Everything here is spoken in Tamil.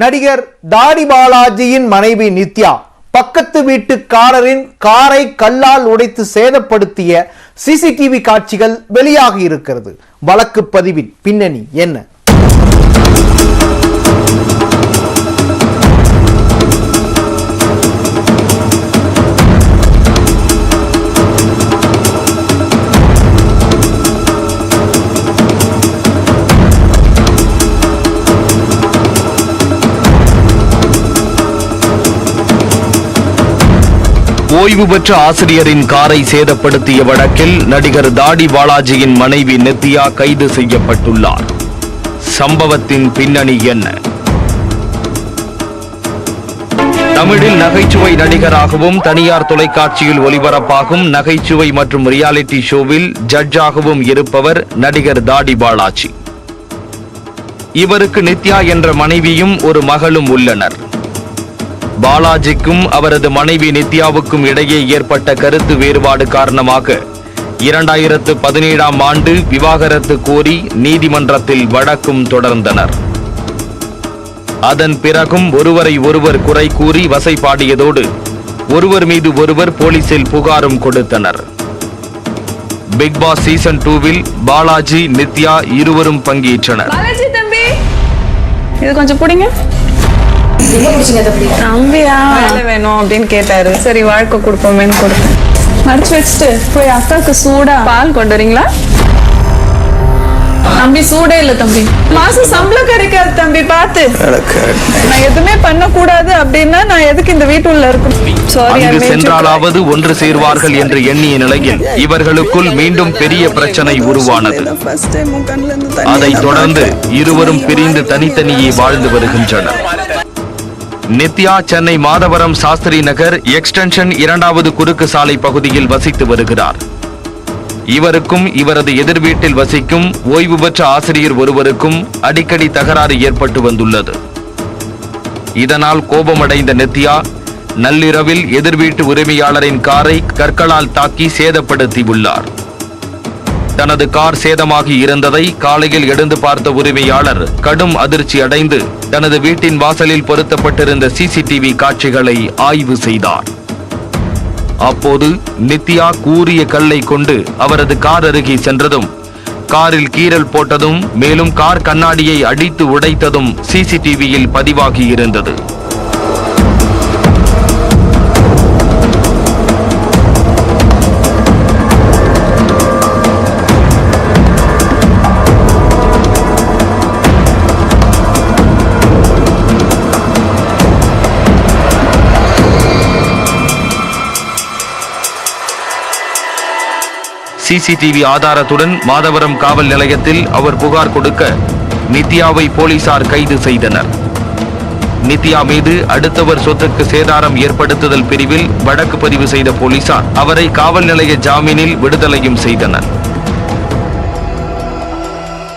நடிகர் தாடி பாலாஜியின் மனைவி நித்யா பக்கத்து வீட்டுக்காரரின் காரை கல்லால் உடைத்து சேதப்படுத்திய சிசிடிவி காட்சிகள் வெளியாகி இருக்கிறது. வழக்கு பதிவின் பின்னணி என்ன? ஓய்வு பெற்ற ஆசிரியரின் காரை சேதப்படுத்திய வழக்கில் நடிகர் தாடி பாலாஜியின் மனைவி நித்யா கைது செய்யப்பட்டுள்ளார். சம்பவத்தின் பின்னணி என்ன? தமிழில் நகைச்சுவை நடிகராகவும் தனியார் தொலைக்காட்சியில் ஒளிபரப்பாகும் நகைச்சுவை மற்றும் ரியாலிட்டி ஷோவில் ஜட்ஜாகவும் இருப்பவர் நடிகர் தாடி பாலாஜி. இவருக்கு நித்யா என்ற மனைவியும் ஒரு மகளும் உள்ளனர். பாலாஜிக்கும் அவரது மனைவி நித்யாவுக்கும் இடையே ஏற்பட்ட கருத்து வேறுபாடு காரணமாக 2017ஆம் ஆண்டு விவாகரத்து கோரி நீதிமன்றத்தில் வழக்கும் தொடர்ந்தனர். அதன் பிறகும் ஒருவரை ஒருவர் குறை கூறி வசைபாடியதோடு ஒருவர் மீது ஒருவர் போலீசில் புகாரும் கொடுத்தனர். பிக் பாஸ் சீசன் 2ல் பாலாஜி நித்யா இருவரும் பங்கேற்றனர். இது கொஞ்சம் பிடிங்க. தம்பியா வேலை வேணும் அப்படின்னு கேட்டாரு. சரி வாழ்க்கை கொடுப்போமேன்னு கொடுத்தேன். மடிச்சு வச்சுட்டு போய் அக்காவுக்கு சூடா பால் கொண்டு வரீங்களா? தம்பி சூடே இல்ல தம்பி, மாசம் சம்பளம் கிடைக்காது தம்பி, பார்த்து. நான் எதுவுமே பண்ண கூடாது அப்படின்னா நான் எதுக்கு இந்த வீட்டுள்ள இருக்கணும்? அங்கு சென்றாலாவது ஒன்று சேர்வார்கள் என்று எண்ணிய நிலையில் இவர்களுக்குள் மீண்டும் பெரிய பிரச்சனை உருவானது. அதைத் தொடர்ந்து இருவரும் பிரிந்து தனித்தனியே வாழ்ந்து வருகின்றனர். நித்யா சென்னை மாதவரம் சாஸ்திரி நகர் எக்ஸ்டென்ஷன் 2வது குறுக்கு சாலை பகுதியில் வசித்து வருகிறார். இவருக்கும் இவரது எதிர் வீட்டில் வசிக்கும் ஓய்வு பெற்ற ஆசிரியர் ஒருவருக்கும் அடிக்கடி தகராறு ஏற்பட்டு வந்துள்ளது. இதனால் கோபமடைந்த நித்யா நள்ளிரவில் எதிர் வீட்டு உரிமையாளரின் காரை கற்களால் தாக்கி சேதப்படுத்தியுள்ளார். தனது கார் சேதமாகி இருந்ததை காலையில் எழுந்து பார்த்த உரிமையாளர் கடும் அதிர்ச்சி அடைந்து தனது வீட்டின் வாசலில் பொருத்தப்பட்டிருந்த சிசிடிவி காட்சிகளை ஆய்வு செய்தார். அப்போது நித்யா கூரிய கல்லை கொண்டு அவரது கார் அருகே சென்றதும் காரில் கீறல் போட்டதும் மேலும் கார் கண்ணாடியை அடித்து உடைத்ததும் சிசிடிவியில் பதிவாகி இருந்தது. சிசிடிவி ஆதாரத்துடன் மாதவரம் காவல் நிலையத்தில் அவர் புகார் கொடுக்க நித்யாவை போலீசார் கைது செய்தனர். நித்யா மீது அடுத்தவர் சொத்துக்கு சேதாரம் ஏற்படுத்துதல் பிரிவில் வழக்கு பதிவு செய்த போலீசார் அவரை காவல் நிலைய ஜாமீனில் விடுதலையும் செய்தனர்.